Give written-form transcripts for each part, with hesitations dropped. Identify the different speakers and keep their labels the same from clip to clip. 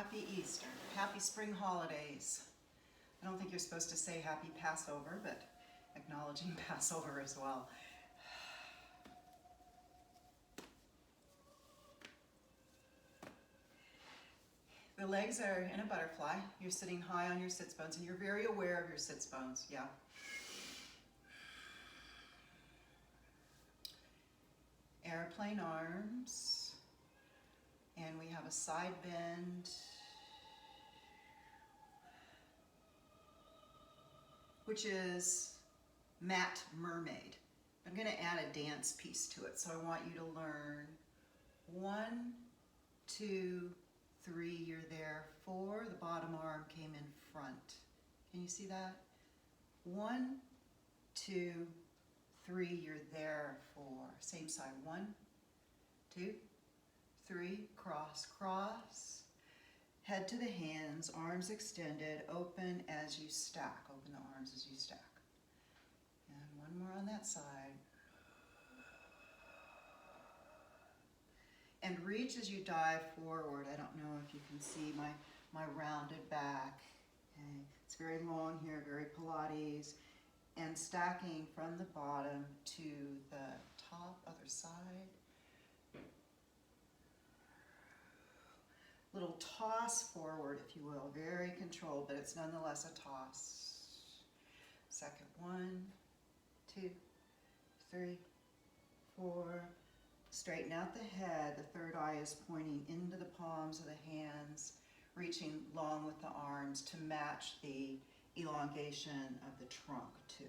Speaker 1: Happy Easter. Happy spring holidays. I don't think you're supposed to say happy Passover, but acknowledging Passover as well. The legs are in a butterfly. You're sitting high on your sits bones and you're very aware of your sits bones. Yeah. Airplane arms. And we have a side bend. Which is mat mermaid. I'm going to add a dance piece to it. So I want you to learn 1, 2, 3, you're there. 4, the bottom arm came in front. Can you see that? 1, 2, 3, you're there. 4, same side. 1, 2, 3, cross, cross. Head to the hands, arms extended, open as you stack. Open the arms as you stack. And one more on that side. And reach as you dive forward. I don't know if you can see my rounded back. Okay. It's very long here, very Pilates. And stacking from the bottom to the top, other side. Little toss forward, if you will, very controlled, but it's nonetheless a toss. Second, 1, 2, 3, 4. Straighten out the head. The third eye is pointing into the palms of the hands, reaching long with the arms to match the elongation of the trunk too.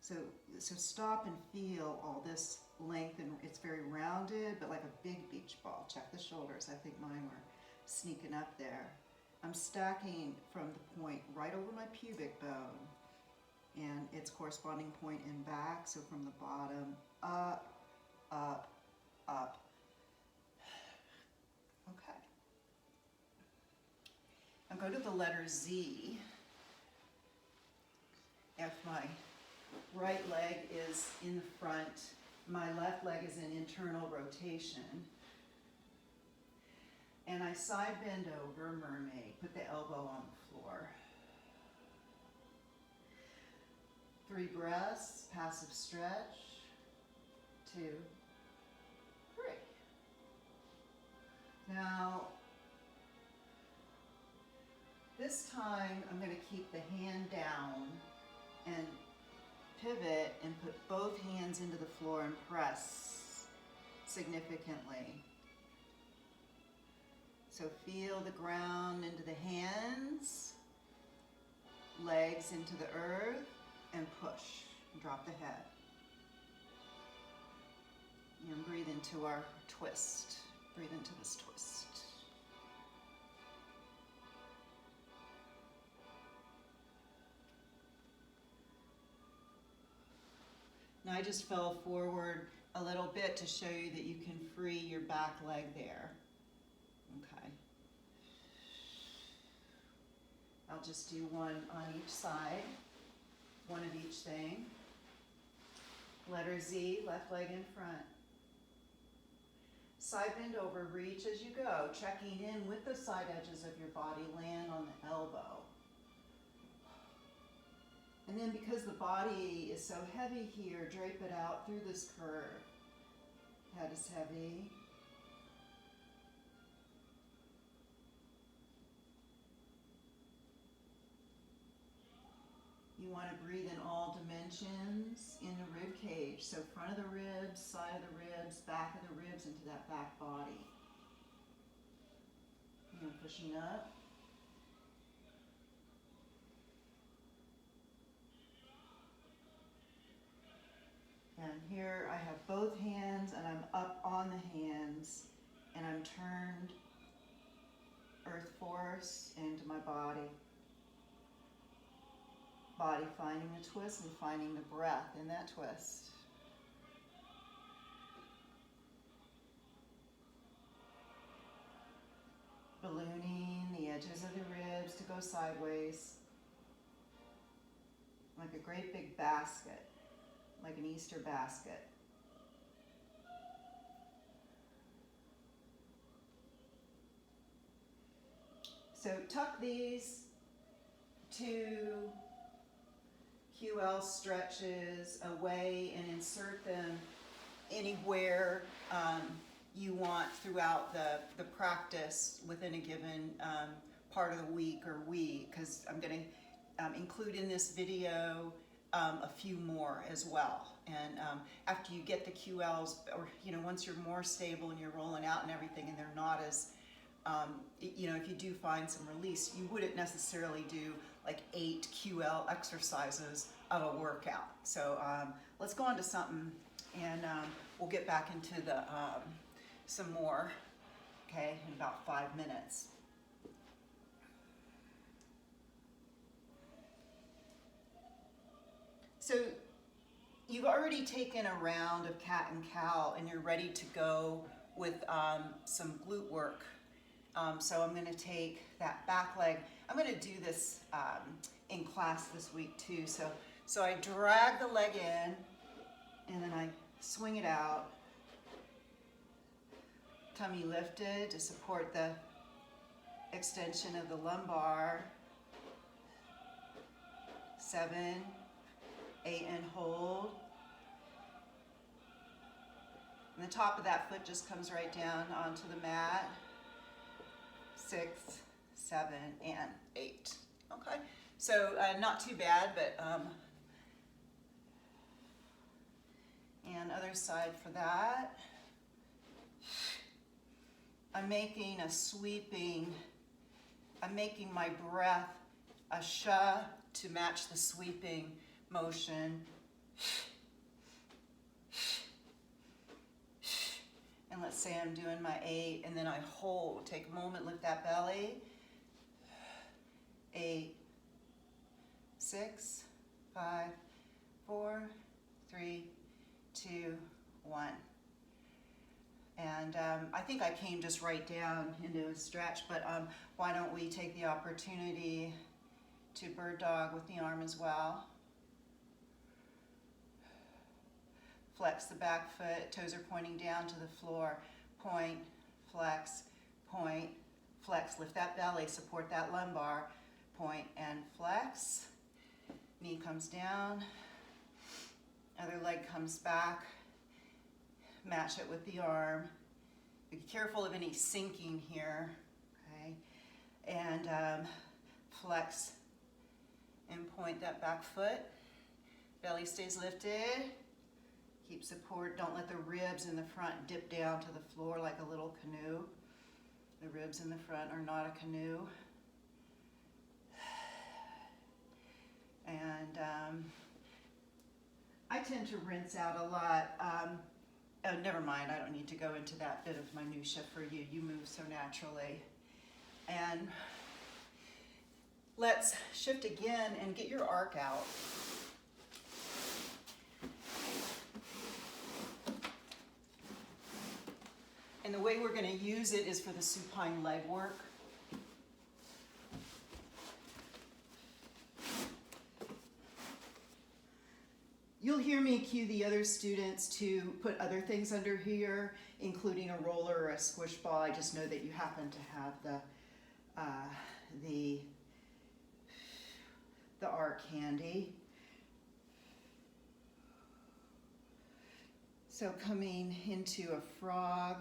Speaker 1: So stop and feel all this length, and it's very rounded, but like a big beach ball. Check the shoulders. I think mine were sneaking up there. I'm stacking from the point right over my pubic bone, and its corresponding point in back. So from the bottom, up, up, up. Okay. I'll go to the letter Z. If my right leg is in front, my left leg is in internal rotation. And I side bend over, mermaid. Put the elbow on the floor. 3 breaths, passive stretch. 2, 3. Now, this time I'm going to keep the hand down and pivot and put both hands into the floor and press significantly. So feel the ground into the hands, legs into the earth, and push. Drop the head. And breathe into our twist. Breathe into this twist. Now I just fell forward a little bit to show you that you can free your back leg there. Okay. I'll just do one on each side, one of each thing. Letter Z, left leg in front. Side bend over, reach as you go, checking in with the side edges of your body, land on the elbow. And then because the body is so heavy here, drape it out through this curve. Head is heavy. You want to breathe in all dimensions in the rib cage. So front of the ribs, side of the ribs, back of the ribs, into that back body. And pushing up. And here I have both hands and I'm up on the hands and I'm turned earth force into my body. Body finding the twist and finding the breath in that twist. Ballooning the edges of the ribs to go sideways. Like a great big basket. Like an Easter basket. So tuck these two QL stretches away and insert them anywhere you want throughout the practice within a given part of the week or week, because I'm going to include in this video a few more as well. And after you get the QLs, or once you're more stable and you're rolling out and everything, and they're not as if you do find some release, you wouldn't necessarily do like 8 QL exercises of a workout. So let's go on to something, and we'll get back into the some more, okay, in about 5 minutes. So you've already taken a round of cat and cow, and you're ready to go with some glute work. So I'm going to take that back leg. I'm going to do this in class this week too. So I drag the leg in, and then I swing it out. Tummy lifted to support the extension of the lumbar. 7, 8, and hold. And the top of that foot just comes right down onto the mat. 6, 7, and 8. Okay, so not too bad, but and other side for that. I'm making my breath a sha to match the sweeping motion. And let's say I'm doing my 8, and then I hold. Take a moment, lift that belly. 8, 6, 5, 4, 3, 2, 1. And I think I came just right down into a stretch, but why don't we take the opportunity to bird dog with the arm as well. Flex the back foot, toes are pointing down to the floor. Point, flex, lift that belly, support that lumbar. Point and flex. Knee comes down, other leg comes back. Match it with the arm. Be careful of any sinking here, okay? And flex and point that back foot. Belly stays lifted. Keep support. Don't let the ribs in the front dip down to the floor like a little canoe. The ribs in the front are not a canoe. And I tend to rinse out a lot. Oh, never mind, I don't need to go into that bit of minutia for you. You move so naturally. And let's shift again and get your arc out. And the way we're going to use it is for the supine leg work. You'll hear me cue the other students to put other things under here, including a roller or a squish ball. I just know that you happen to have the arc handy. So coming into a frog,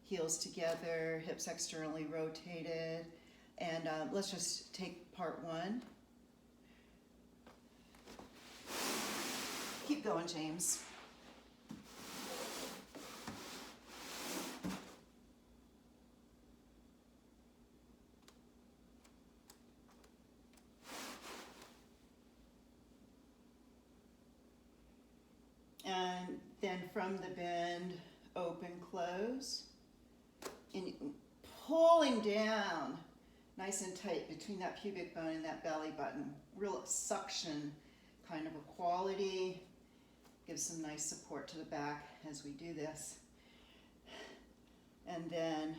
Speaker 1: heels together, hips externally rotated, and let's just take part 1. Keep going, James. And then from the bend, open, close. And pulling down nice and tight between that pubic bone and that belly button. Real suction kind of a quality. Gives some nice support to the back as we do this. And then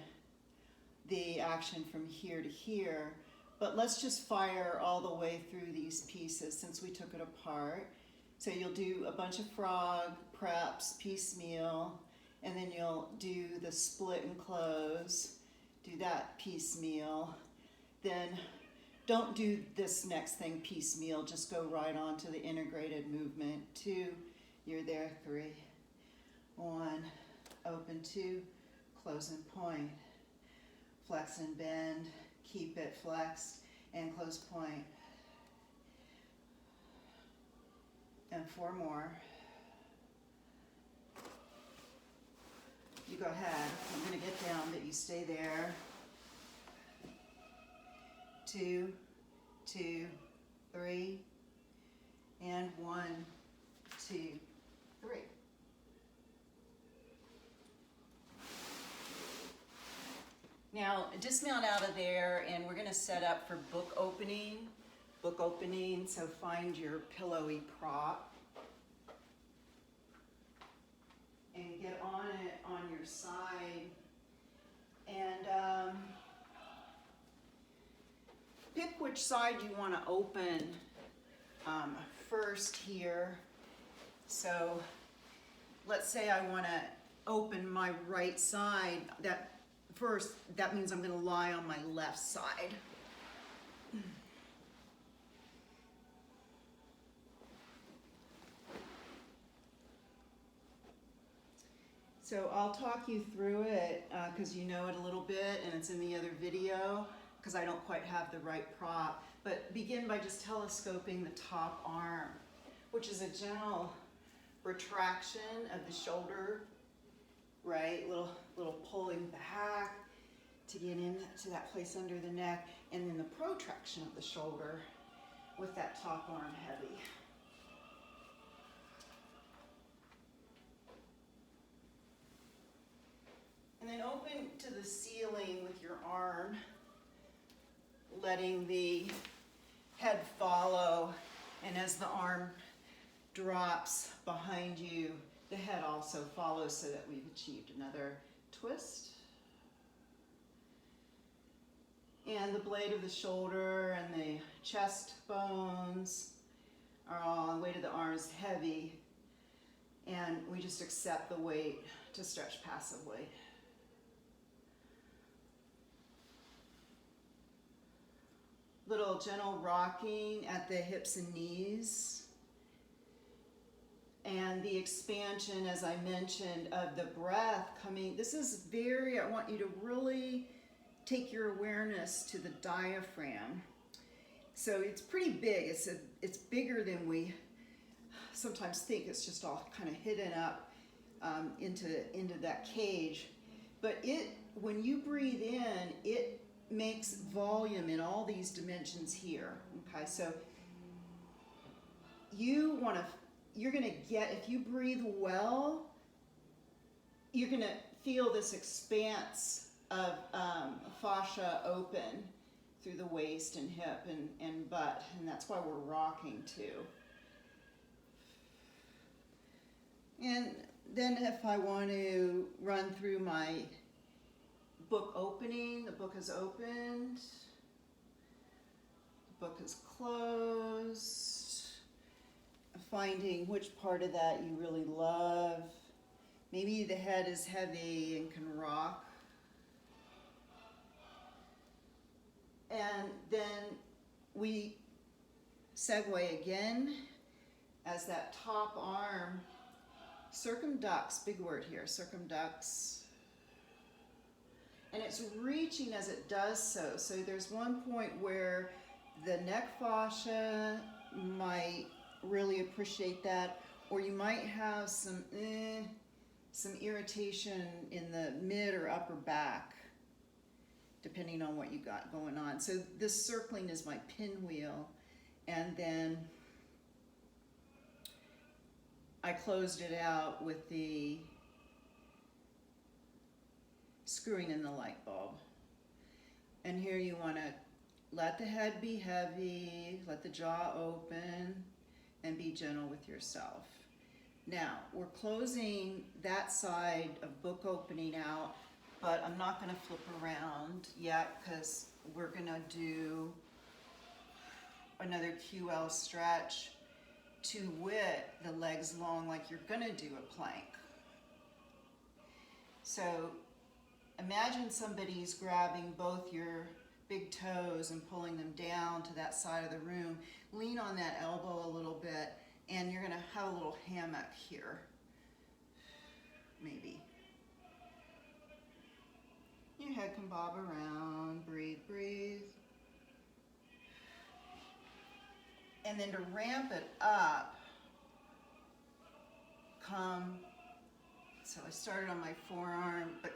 Speaker 1: the action from here to here. But let's just fire all the way through these pieces since we took it apart. So you'll do a bunch of frog preps, piecemeal, and then you'll do the split and close, do that piecemeal, then don't do this next thing piecemeal. Just go right on to the integrated movement. 2, you're there. 3, 1, open 2, close and point. Flex and bend, keep it flexed, and close point. And 4 more. You go ahead. I'm going to get down, but you stay there. 2, 2, 3, and 1, 2, 3. Now dismount out of there, and we're going to set up for book opening. Book opening, so find your pillowy prop and get on it on your side, and pick which side you want to open first here. So let's say I want to open my right side. That means I'm going to lie on my left side. So I'll talk you through it because you know it a little bit, and it's in the other video because I don't quite have the right prop. But begin by just telescoping the top arm, which is a gentle retraction of the shoulder, right? Little pulling back to get into that place under the neck, and then the protraction of the shoulder with that top arm heavy. And then open to the ceiling with your arm, letting the head follow, and as the arm drops behind you, the head also follows so that we've achieved another twist. And the blade of the shoulder and the chest bones are all on the weight of the arms heavy, and we just accept the weight to stretch passively. Little gentle rocking at the hips and knees. And the expansion, as I mentioned, of the breath coming. This is I want you to really take your awareness to the diaphragm. So it's pretty big. It's bigger than we sometimes think. It's just all kind of hidden up into that cage. But when you breathe in, it makes volume in all these dimensions here. Okay, so you're gonna get, if you breathe well, you're gonna feel this expanse of fascia open through the waist and hip and butt, and that's why we're rocking too. And then if I want to run through my book opening, the book is opened, the book is closed, finding which part of that you really love. Maybe the head is heavy and can rock. And then we segue again as that top arm circumducts, big word here, circumducts. And it's reaching as it does so. So there's one point where the neck fascia might really appreciate that, or you might have some irritation in the mid or upper back, depending on what you got going on. So this circling is my pinwheel, and then I closed it out with the screwing in the light bulb. And here you want to let the head be heavy, let the jaw open, and be gentle with yourself. Now, we're closing that side of book opening out, but I'm not going to flip around yet because we're going to do another QL stretch to width the legs long like you're going to do a plank. So imagine somebody's grabbing both your big toes and pulling them down to that side of the room. Lean on that elbow a little bit, and you're gonna have a little hammock here, maybe. Your head can bob around, breathe, breathe. And then to ramp it up, so I started on my forearm, but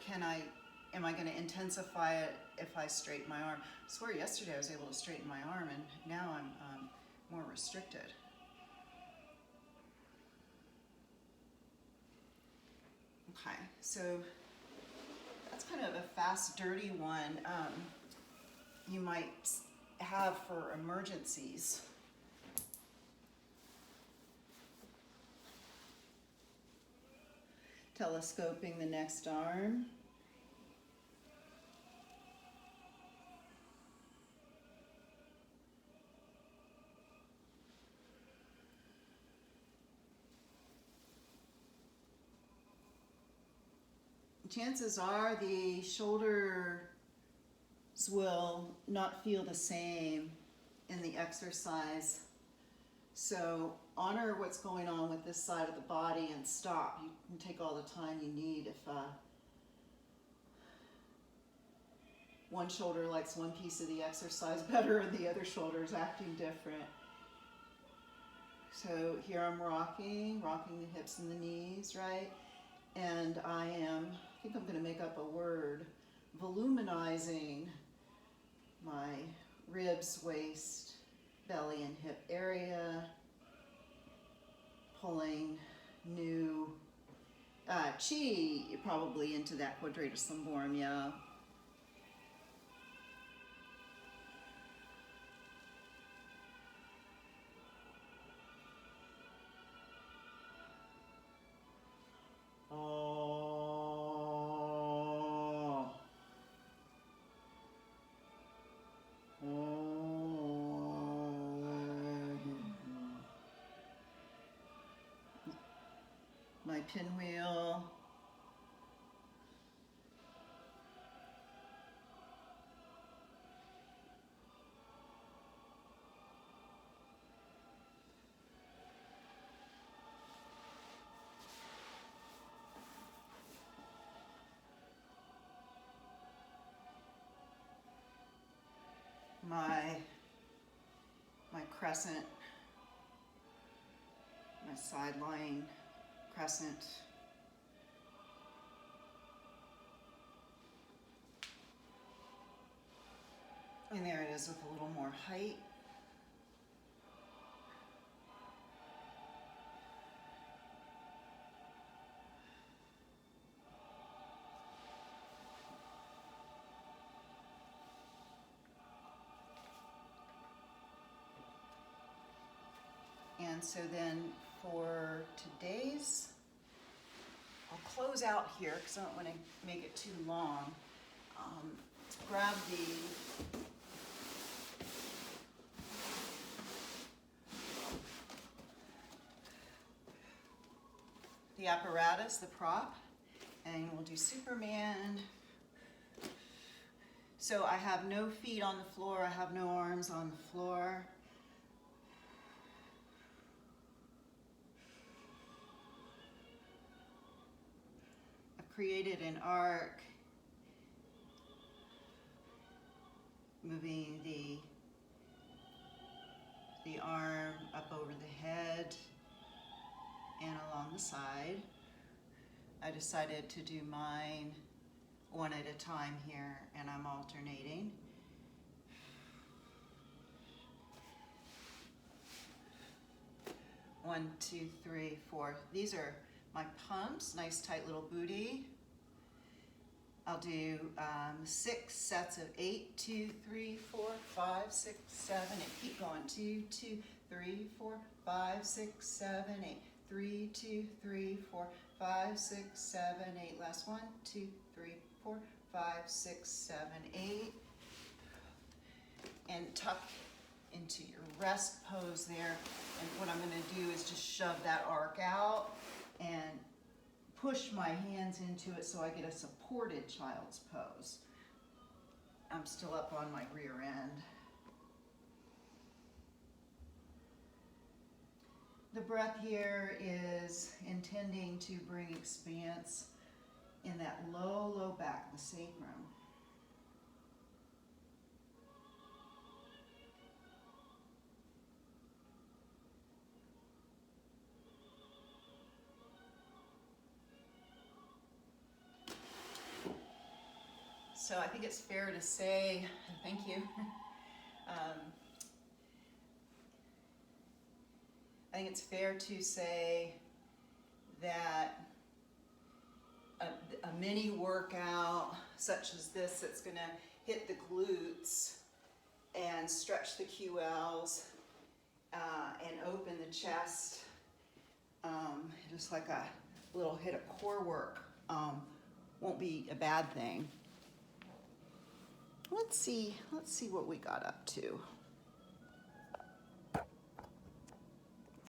Speaker 1: am I gonna intensify it if I straighten my arm? I swear yesterday I was able to straighten my arm, and now I'm more restricted. Okay, so that's kind of a fast, dirty one you might have for emergencies. Telescoping the next arm. Chances are the shoulders will not feel the same in the exercise. So honor what's going on with this side of the body and stop. You can take all the time you need. If one shoulder likes one piece of the exercise better and the other shoulder is acting different. So here I'm rocking the hips and the knees, right? And I think I'm going to make up a word, voluminizing my ribs, waist, belly, and hip area, pulling new chi probably into that quadratus lumborum, yeah. My pinwheel. My crescent, my side lying crescent. And there it is with a little more height. And so then for today's, I'll close out here because I don't want to make it too long. Grab the apparatus, the prop, and we'll do Superman. So I have no feet on the floor, I have no arms on the floor. I've created an arc, moving the arm up over the head and along the side. I decided to do mine one at a time here, and I'm alternating. One, two, three, four. These are my pumps, nice tight little booty. I'll do 6 sets of 8, 2, 3, 4, 5, 6, 7, 8. Keep going. 2, 2, 3, 4, 5, 6, 7, 8. 3, 2, 3, 4, 5, 6, 7, 8. Last 1, 2, 3, 4, 5, 6, 7, 8. And tuck into your rest pose there. And what I'm going to do is just shove that arc out and push my hands into it so I get a supported child's pose. I'm still up on my rear end. The breath here is intending to bring expanse in that low, low back, the sacrum. So I think it's fair to say, thank you. I think it's fair to say that a mini workout such as this that's going to hit the glutes and stretch the QLs and open the chest, just like a little hit of core work, won't be a bad thing. Let's see what we got up to.